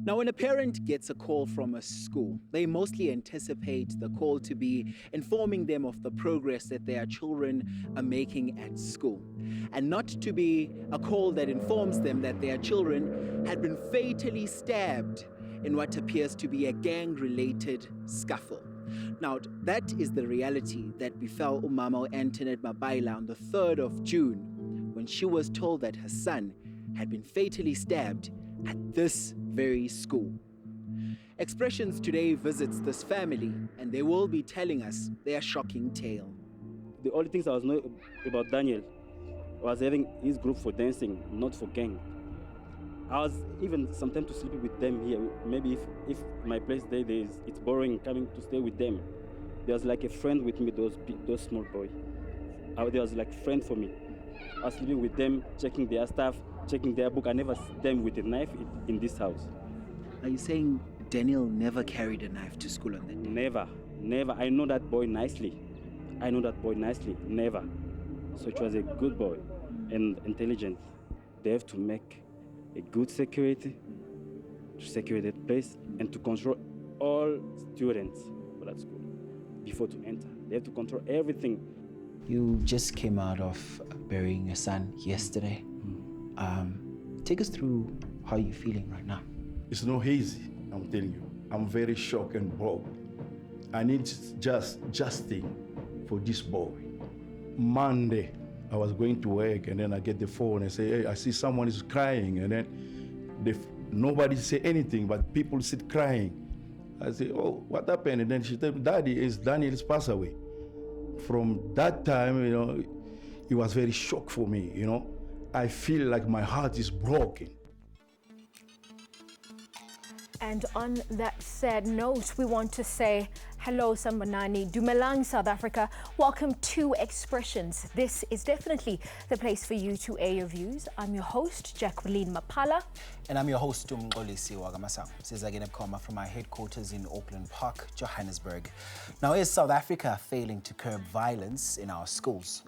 Now, when a parent gets a call from a school, they mostly anticipate the call to be informing them of the progress that their children are making at school, and not to be a call that informs them that their children had been fatally stabbed in what appears to be a gang-related scuffle. Now, that is the reality that befell Umama Antoinette Mabaila on the 3rd of June, when she was told that her son had been fatally stabbed at this very school. Expressions today visits this family, and they will be telling us their shocking tale. The only things I was knowing about Daniel was having his group for dancing, not for gang. I was even sometimes to sleep with them here. Maybe if my place there it's boring coming to stay with them. There was like a friend with me, those small boys. There was like a friend for me. I was sleeping with them, checking their stuff, checking their book. I never see them with a knife in this house. Are you saying Daniel never carried a knife to school on that day? Never. I know that boy nicely. Never. So it was a good boy and intelligent. They have to make a good security to secure that place and to control all students for that school before to enter. They have to control everything. You just came out of burying your son yesterday. Take us through how you're feeling right now. It's not easy, I'm telling you. I'm very shocked and broke. I need justice for this boy. Monday, I was going to work, and then I get the phone and say, hey, I see someone is crying, and then nobody say anything, but people sit crying. I say, oh, what happened? And then she told me, Daddy, Daniel's passed away. From that time, it was very shock for me, I feel like my heart is broken. And on that sad note, we want to say hello, Sambanani, Dumelang, South Africa. Welcome to Expressions. This is definitely the place for you to air your views. I'm your host, Jacqueline Mapala. And I'm your host, Tumqolisi Wagamasang. This is again Koma from our headquarters in Auckland Park, Johannesburg. Now, is South Africa failing to curb violence in our schools?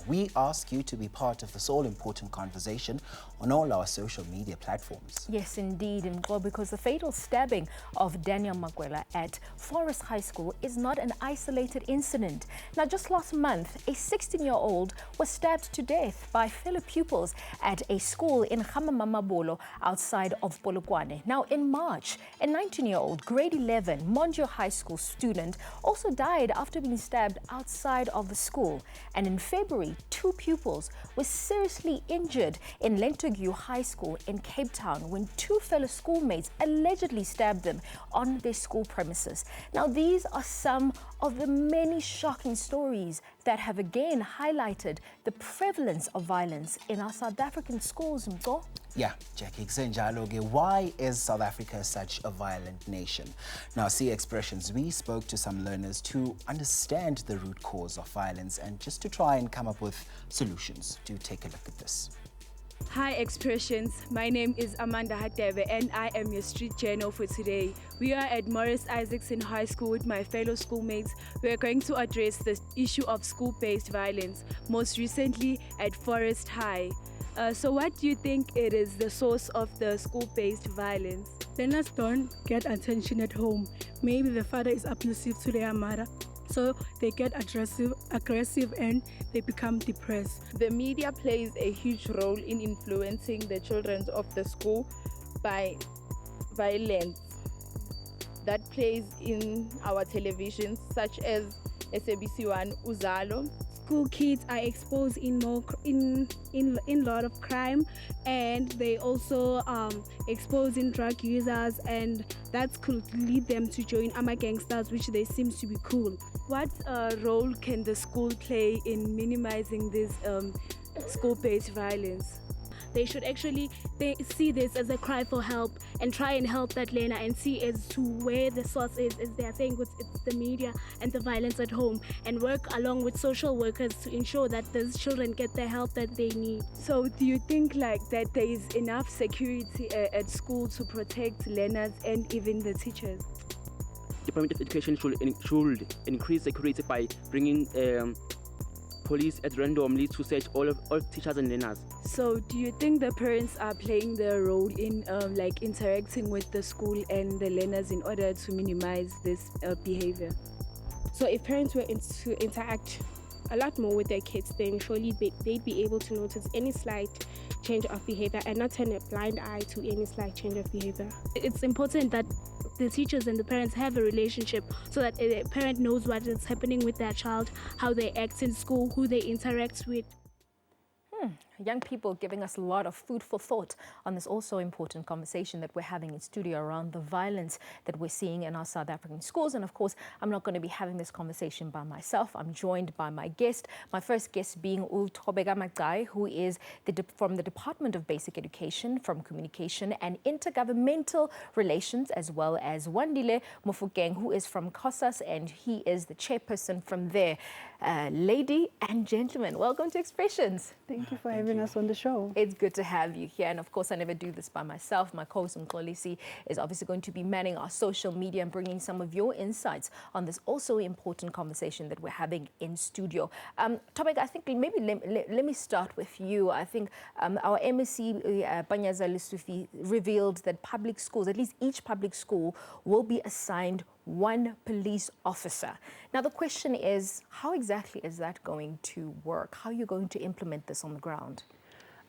We ask you to be part of this all-important conversation on all our social media platforms. Yes, indeed, because the fatal stabbing of Daniel Bakwela at Mondeor High School is not an isolated incident. Now, just last month, a 16-year-old was stabbed to death by fellow pupils at a school in Ga-Mamabolo outside of Polokwane. Now, in March, a 19-year-old grade 11 Mondeor High School student also died after being stabbed outside of the school. And in February, 2 pupils were seriously injured in Lentegeur High School in Cape Town when 2 fellow schoolmates allegedly stabbed them on their school premises. Now, these are some of the many shocking stories that have again highlighted the prevalence of violence in our South African schools. Yeah, Jackie, why is South Africa such a violent nation? Now, see Expressions, we spoke to some learners to understand the root cause of violence and just to try and come up with solutions. Do take a look at this. Hi Expressions, my name is Amanda Hatebe and I am your street journal for today. We are at Morris Isaacson High School with my fellow schoolmates. We are going to address the issue of school-based violence, most recently at Mondeor High. So what do you think it is the source of the school-based violence? Learners don't get attention at home. Maybe the father is abusive to their mother. So they get aggressive and they become depressed. The media plays a huge role in influencing the children of the school by violence that plays in our televisions such as SABC 1 Uzalo. School kids are exposed in a lot of crime, and they also exposed in drug users, and that could lead them to join gangsters, which they seem to be cool. What role can the school play in minimizing this school-based violence? They should actually see this as a cry for help and try and help that learner and see as to where the source is, as they are saying it's the media and the violence at home, and work along with social workers to ensure that those children get the help that they need. So do you think that there is enough security at school to protect learners and even the teachers? Department of Education should increase security by bringing police at randomly to search all teachers and learners. So do you think the parents are playing their role in like interacting with the school and the learners in order to minimize this behavior? So if parents were to interact a lot more with their kids, then surely they'd be able to notice any slight change of behavior and not turn a blind eye to any slight change of behavior. It's important that the teachers and the parents have a relationship so that a parent knows what is happening with their child, how they act in school, who they interact with. Young people giving us a lot of food for thought on this also important conversation that we're having in studio around the violence that we're seeing in our South African schools. And of course, I'm not going to be having this conversation by myself. I'm joined by my guest, my first guest being Ga-Mamabolo, who is from the Department of Basic Education, from Communication and Intergovernmental Relations, as well as Wandile Mofokeng, who is from COSAS, and he is the chairperson from there. Lady and gentlemen, welcome to Expressions. Thank you for having us on the show. It's good to have you here. And of course, I never do this by myself. My co-host Mkolisi is obviously going to be manning our social media and bringing some of your insights on this also important conversation that we're having in studio. Topic, I think maybe let me start with you. I think our MSc, Panyaza Lissufi, revealed that public schools, at least each public school, will be assigned one police officer. Now, the question is, how exactly is that going to work? How are you going to implement this on the ground?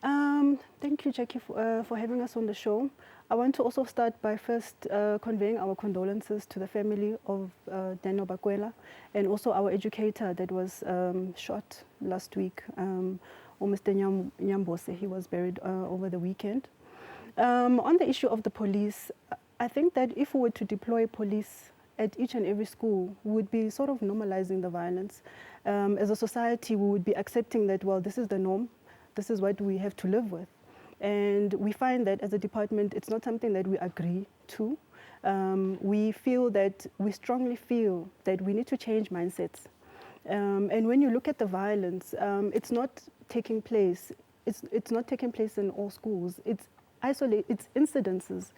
Thank you, Jackie, for having us on the show. I want to also start by first conveying our condolences to the family of Daniel Bakwela and also our educator that was shot last week, Mr. Nyambose. He was buried over the weekend. On the issue of the police, I think that if we were to deploy police at each and every school, we would be sort of normalizing the violence. As a society, we would be accepting that, well, this is the norm, this is what we have to live with. And we find that as a department, it's not something that we agree to. We strongly feel that we need to change mindsets. And when you look at the violence, it's not taking place. It's not taking place in all schools. It's incidences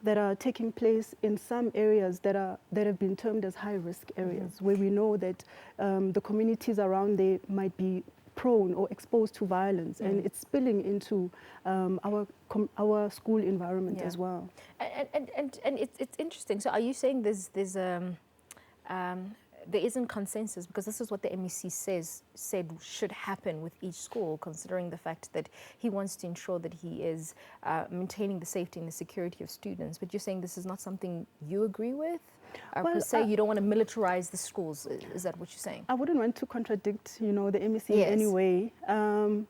that are taking place in some areas that have been termed as high-risk areas, where we know that the communities around there might be prone or exposed to violence, and it's spilling into our school environment as well. And it's interesting. So, are you saying there isn't consensus, because this is what the MEC said should happen with each school, considering the fact that he wants to ensure that he is maintaining the safety and the security of students. But you're saying this is not something you agree with? Per se, you don't want to militarize the schools. Is that what you're saying? I wouldn't want to contradict, the MEC in any way.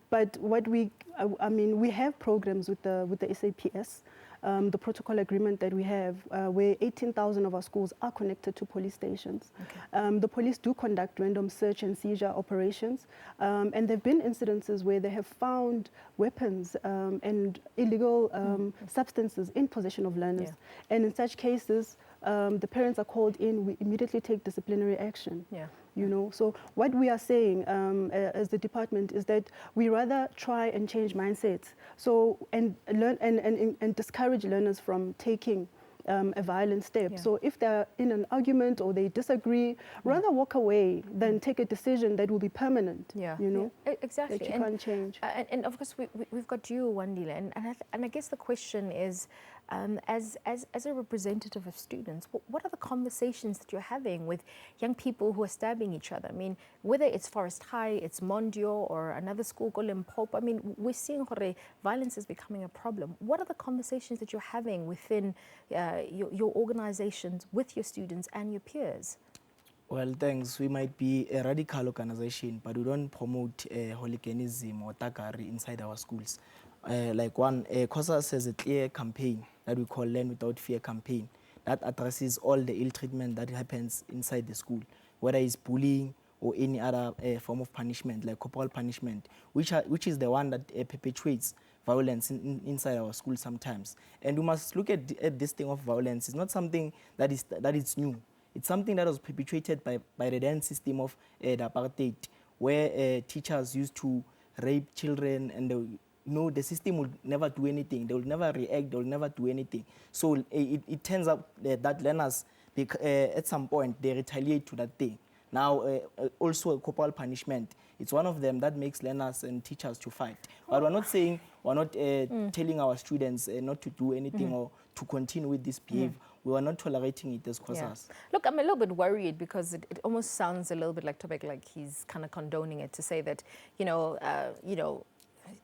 But what we have programs with the SAPS. The protocol agreement that we have, where 18,000 of our schools are connected to police stations. Okay. The police do conduct random search and seizure operations, and there have been incidences where they have found weapons and illegal substances in possession of learners. Yeah. And in such cases, the parents are called in, we immediately take disciplinary action. Yeah. So what we are saying as the department is that we rather try and change mindsets, and learn and discourage learners from taking a violent step. Yeah. So if they're in an argument or they disagree, rather walk away than take a decision that will be permanent. Yeah. Exactly. That you can't change. And of course, we've got you, Wandile, and I guess the question is, as a representative of students, what are the conversations that you're having with young people who are stabbing each other? I mean, whether it's Forest High, it's Mondeor, or another school, Limpopo, I mean, we're seeing violence is becoming a problem. What are the conversations that you're having within your organizations with your students and your peers? Well, thanks. We might be a radical organization, but we don't promote hooliganism or thuggery inside our schools. COSAS has a clear campaign that we call Learn Without Fear campaign that addresses all the ill treatment that happens inside the school, whether it's bullying or any other form of punishment, like corporal punishment, which is the one that perpetuates violence inside our school sometimes. And we must look at this thing of violence. It's not something that is new. It's something that was perpetuated by the then system of the apartheid, where teachers used to rape children, and the system will never do anything. They will never react. They will never do anything. So it turns out that learners, at some point, they retaliate to that thing. Now, also corporal punishment. It's one of them that makes learners and teachers to fight. But we're not saying, we're not telling our students not to do anything or to continue with this behavior. We are not tolerating it as COSAS. Look, I'm a little bit worried because it almost sounds a little bit like Tobek, like he's kind of condoning it to say that,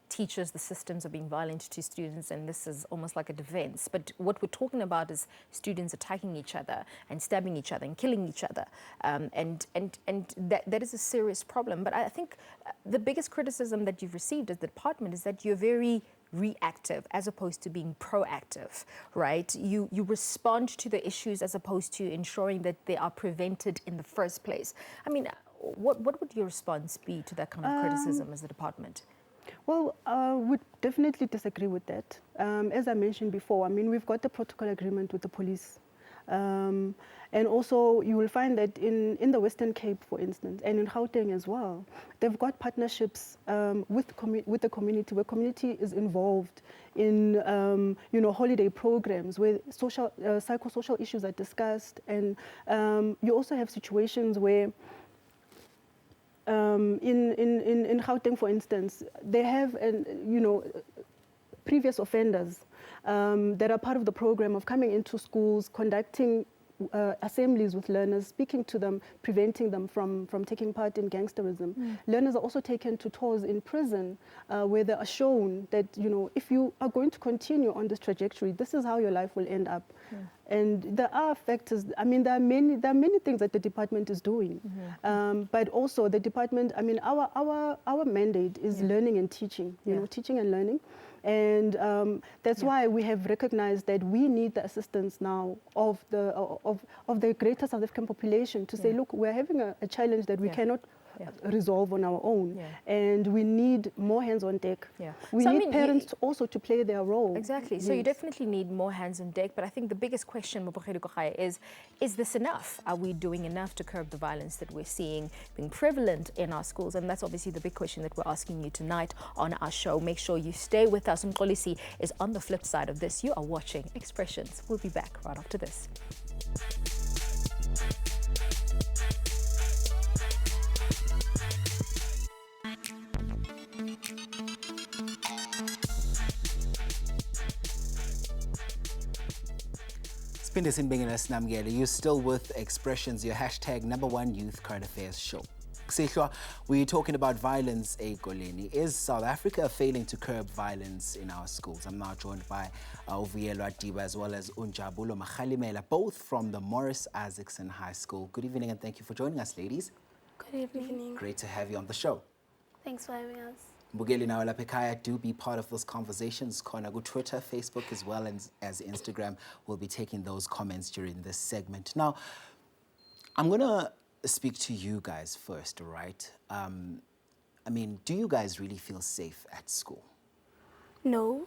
teachers, the systems are being violent to students, and this is almost like a defense. But what we're talking about is students attacking each other and stabbing each other and killing each other. And that is a serious problem. But I think the biggest criticism that you've received as the department is that you're very reactive as opposed to being proactive, right? You respond to the issues as opposed to ensuring that they are prevented in the first place. I mean, what would your response be to that kind of criticism as the department? Well, we definitely disagree with that. As I mentioned before, I mean, we've got the protocol agreement with the police. And also, you will find that in the Western Cape, for instance, and in Gauteng as well, they've got partnerships with the community, where community is involved in, holiday programs where psychosocial issues are discussed. And you also have situations where in Gauteng, for instance, they have, previous offenders that are part of the program of coming into schools, conducting assemblies with learners, speaking to them, preventing them from taking part in gangsterism. Learners are also taken to tours in prison where they are shown that, if you are going to continue on this trajectory, this is how your life will end up. And there are factors, I mean, there are many things that the department is doing. But also the department, I mean, our mandate is learning and teaching, teaching and learning. And that's why we have recognized that we need the assistance now of the greater South African population to say, look, we're having a challenge that we cannot resolve on our own. And we need more hands on deck. We need parents also to play their role. Exactly. So you definitely need more hands on deck. But I think the biggest question is this enough? Are we doing enough to curb the violence that we're seeing being prevalent in our schools? And that's obviously the big question that we're asking you tonight on our show. Make sure you stay with us. Mkolisi is on the flip side of this. You are watching Expressions. We'll be back right after this. You're still with Expressions, your hashtag #1 Youth Current Affairs show. We're talking about violence ekoleni. Is South Africa failing to curb violence in our schools? I'm now joined by Ovuyelwa Diba as well as Unjabulo Makhalimela, both from the Morris Isaacson High School. Good evening and thank you for joining us, ladies. Good evening. Great to have you on the show. Thanks for having us. Mbugeli na Lapekaya, do be part of those conversations. Konagu Twitter, Facebook, as well as Instagram. We'll be taking those comments during this segment. Now, I'm going to speak to you guys first, all right? I mean, do you guys really feel safe at school? No,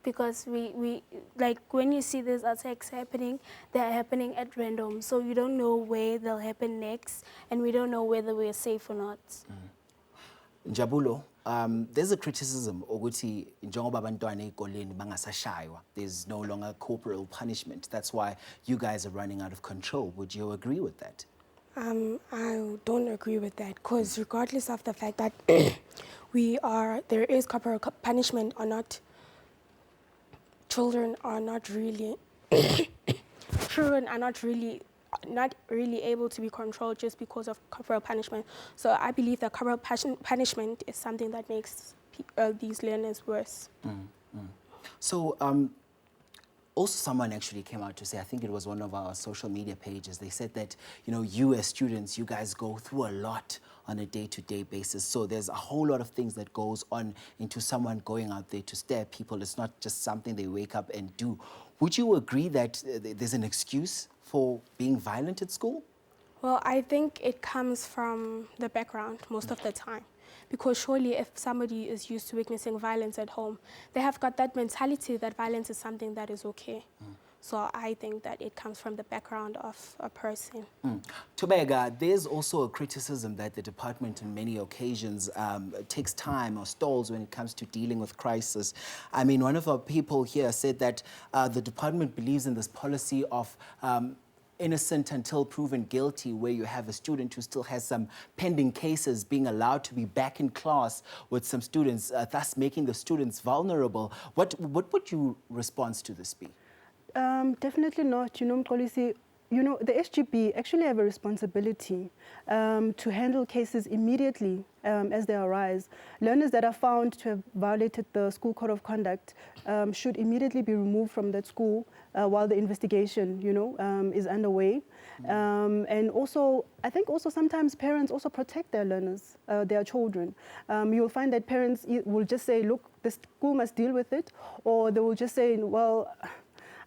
because we like when you see these attacks happening, they're happening at random. So you don't know where they'll happen next, and we don't know whether we're safe or not. Njabulo, there's a criticism ukuthi njengoba abantwana ezikoleni bangasashaywa, there's no longer corporal punishment. That's why you guys are running out of control. Would you agree with that? I don't agree with that, because regardless of the fact that there is corporal punishment or not, children are not really not really able to be controlled just because of corporal punishment. So I believe that corporal punishment is something that makes these learners worse. So also someone actually came out to say, I think it was one of our social media pages, they said that, you as students, you guys go through a lot on a day-to-day basis. So there's a whole lot of things that goes on into someone going out there to stab people. It's not just something they wake up and do. Would you agree that there's an excuse for being violent at school? Well, I think it comes from the background most of the time. Because surely if somebody is used to witnessing violence at home, they have got that mentality that violence is something that is okay. So I think that it comes from the background of a person. Tobega, there's also a criticism that the department on many occasions takes time or stalls when it comes to dealing with crisis. I mean, one of our people here said that the department believes in this policy of innocent until proven guilty, where you have a student who still has some pending cases being allowed to be back in class with some students, thus making the students vulnerable. What would your response to this be? Definitely not. You know, Mxolisi, you know, the SGB actually have a responsibility to handle cases immediately as they arise. Learners that are found to have violated the school code of conduct should immediately be removed from that school while the investigation, you know, is underway. And also, I think also sometimes parents also protect their learners, their children. You'll find that parents will just say, look, the school must deal with it, or they will just say, well,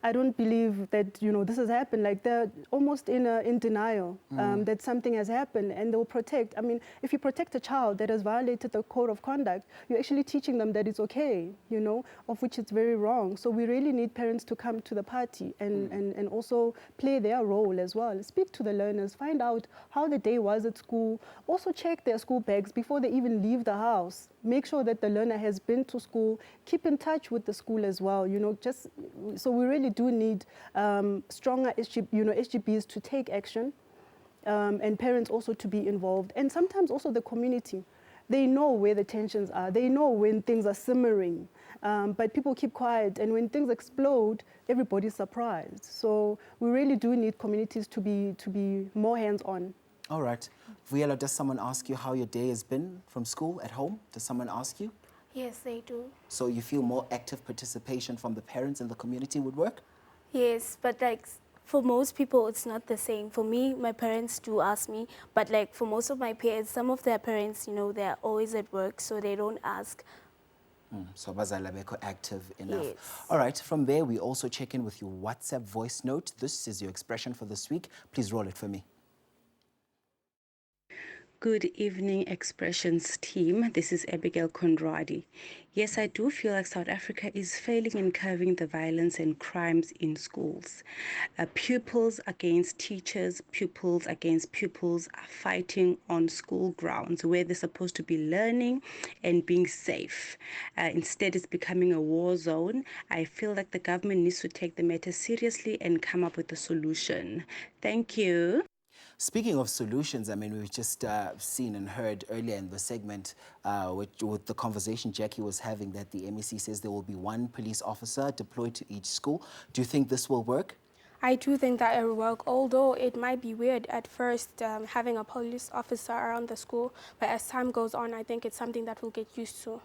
I don't believe that, you know, this has happened. Like, they're almost in denial that something has happened, and they'll protect. I mean, if you protect a child that has violated the code of conduct, you're actually teaching them that it's okay, you know, of which it's very wrong. So we really need parents to come to the party and also play their role as well. Speak to the learners, find out how the day was at school. Also check their school bags before they even leave the house. Make sure that the learner has been to school. Keep in touch with the school as well, you know, just so we really do need stronger SGBs to take action and parents also to be involved. And sometimes also the community. They know where the tensions are. They know when things are simmering, but people keep quiet. And when things explode, everybody's surprised. So we really do need communities to be more hands-on. All right. Vuyelo, does someone ask you how your day has been from school at home? Does someone ask you? Yes, they do. So you feel more active participation from the parents in the community would work? Yes, but like for most people, it's not the same. For me, my parents do ask me, but like for most of my peers, some of their parents, you know, they're always at work, so they don't ask. So bazala beko active enough. Yes. All right, from there, we also check in with your WhatsApp voice note. This is your expression for this week. Please roll it for me. Good evening, Expressions team. This is Abigail Conradi. Yes, I do feel like South Africa is failing in curbing the violence and crimes in schools. Pupils against teachers, pupils against pupils are fighting on school grounds where they're supposed to be learning and being safe. Instead, it's becoming a war zone. I feel like the government needs to take the matter seriously and come up with a solution. Thank you. Speaking of solutions, I mean, we've just seen and heard earlier in the segment with the conversation Jackie was having that the MEC says there will be one police officer deployed to each school. Do you think this will work? I do think that it will work, although it might be weird at first having a police officer around the school, but as time goes on, I think it's something that we'll get used to.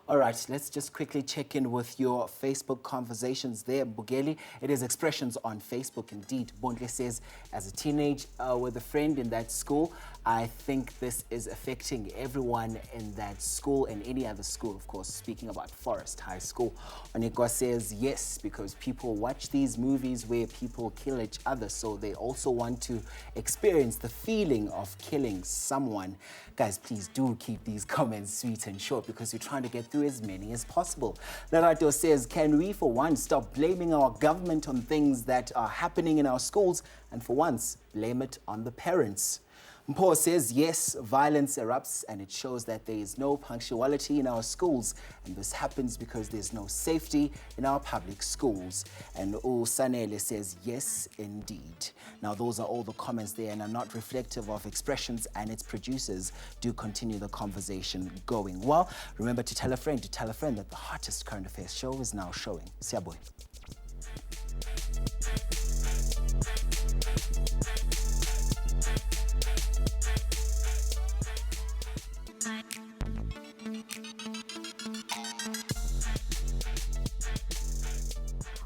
All right, let's just quickly check in with your Facebook conversations there, Bugeli. It is Expressions on Facebook, indeed. Bondle says, as a teenage with a friend in that school, I think this is affecting everyone in that school and any other school, of course, speaking about Forest High School. Onikwa says, yes, because people watch these movies where people kill each other, so they also want to experience the feeling of killing someone. Guys, please do keep these comments sweet and short because we're trying to get through as many as possible. Narato says, can we for once stop blaming our government on things that are happening in our schools and for once blame it on the parents? Mpo says, yes, violence erupts and it shows that there is no punctuality in our schools, and this happens because there's no safety in our public schools. And Sanele says, yes, indeed. Now, those are all the comments there and are not reflective of Expressions and its producers. Do continue the conversation going. Well, remember to tell a friend that the hottest current affairs show is now showing. Siaboy.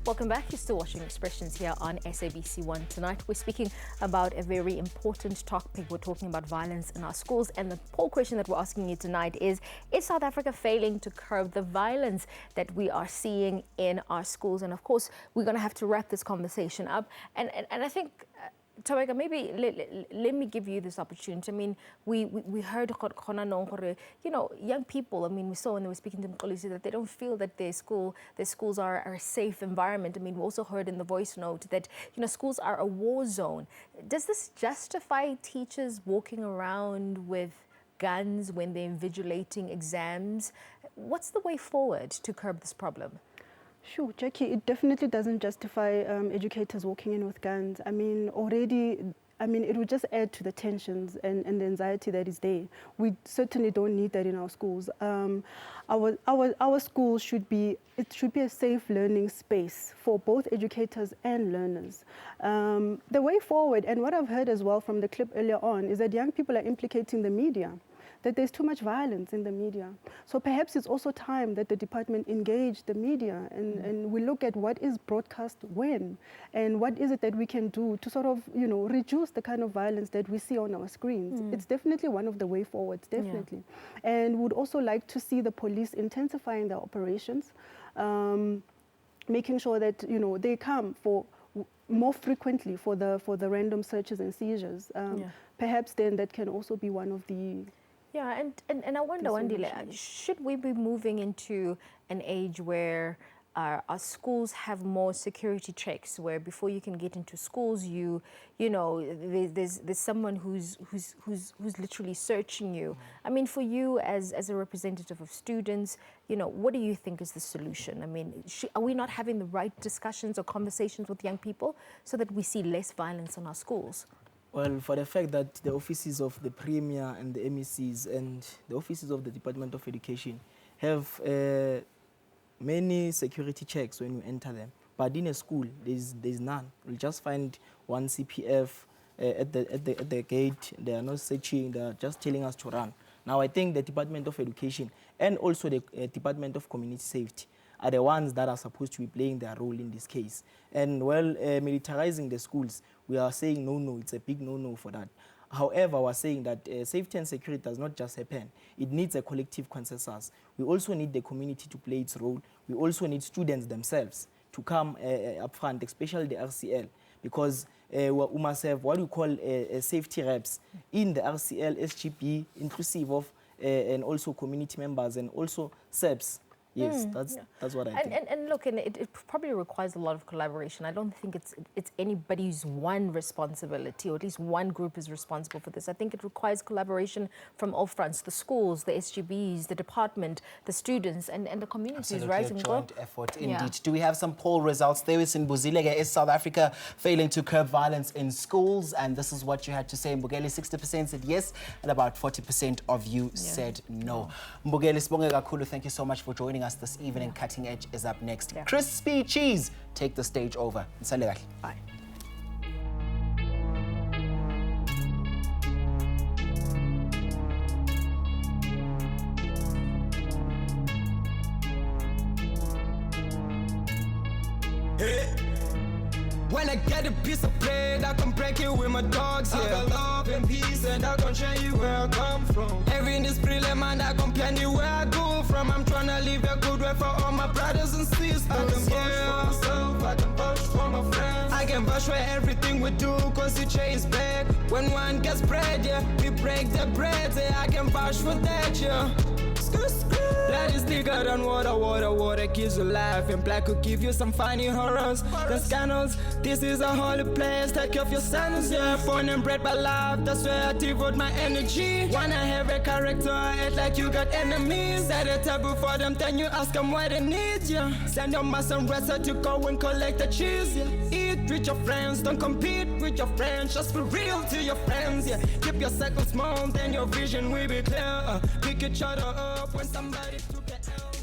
Welcome back. You're still watching Expressions here on SABC 1. Tonight, we're speaking about a very important topic. We're talking about violence in our schools. And the poll question that we're asking you tonight is South Africa failing to curb the violence that we are seeing in our schools? And of course, we're going to have to wrap this conversation up. And I think, Taweka, maybe let me give you this opportunity. I mean, we heard, you know, young people, I mean, we saw when they were speaking to Mxolisi that they don't feel that their schools are a safe environment. I mean, we also heard in the voice note that, you know, schools are a war zone. Does this justify teachers walking around with guns when they're invigilating exams? What's the way forward to curb this problem? Sure, Jackie, it definitely doesn't justify educators walking in with guns. I mean, already, it would just add to the tensions and the anxiety that is there. We certainly don't need that in our schools. Our schools should be a safe learning space for both educators and learners. The way forward, and what I've heard as well from the clip earlier on, is that young people are implicating the media, that there's too much violence in the media. So perhaps it's also time that the department engage the media and we look at what is broadcast when and what is it that we can do to sort of, reduce the kind of violence that we see on our screens. It's definitely one of the way forwards, definitely. Yeah. And would also like to see the police intensifying their operations, making sure that, they come for more frequently for the random searches and seizures. Perhaps then that can also be one of the... Yeah, and I wonder, Wandile, should we be moving into an age where our schools have more security checks, where before you can get into schools, there's someone who's literally searching you? I mean, for you as a representative of students, what do you think is the solution? I mean, are we not having the right discussions or conversations with young people so that we see less violence in our schools? Well, for the fact that the offices of the Premier and the MECs and the offices of the Department of Education have many security checks when you enter them, but in a school there's none. You'll just find one CPF at the gate. They are not searching. They are just telling us to run. Now, I think the Department of Education and also the Department of Community Safety are the ones that are supposed to be playing their role in this case. And while militarizing the schools, we are saying no, it's a big no for that. However, we're saying that safety and security does not just happen. It needs a collective consensus. We also need the community to play its role. We also need students themselves to come up front, especially the RCL, because we must have what we call safety reps in the RCL, SGB, inclusive of and also community members and also SABC. Yes, that's what I think. And look, it probably requires a lot of collaboration. I don't think it's anybody's one responsibility, or at least one group is responsible for this. I think it requires collaboration from all fronts: the schools, the SGBs, the department, the students, and the communities. Absolutely, right? a joint effort indeed. Do we have some poll results? There is in Buzilege. Is South Africa failing to curb violence in schools? And this is what you had to say. Mbugeli, 60% said yes, and about 40% of you said no. Mbugeli, sibonge kakhulu. Thank you so much for joining us this evening. Cutting Edge is up next. Crispy Cheese, take the stage over. Bye. When I get a piece of bread, I can break it with my dogs, yeah. I got love and peace, and I can show you where I come from. Every this man, I can plan you where I go from. I'm trying to leave a good way for all my brothers and sisters. I can push for myself, I can push for my friends. I can push for everything we do, cause the chase back. When one gets bread, yeah, we break the bread, yeah. I can push for that, yeah. That is thicker than water gives you life. And black could give you some funny horrors, the scandals. This is a holy place, take care of your sons, yeah. Born and bred by love, that's where I devote my energy. Wanna have a character, act like you got enemies. Set a taboo for them, then you ask them what they need, yeah. Send your mass and rest to go and collect the cheese, yeah. Eat with your friends, don't compete with your friends. Just be real to your friends, yeah. Keep your circle small, then your vision will be clear. Pick each other up when somebody took it out.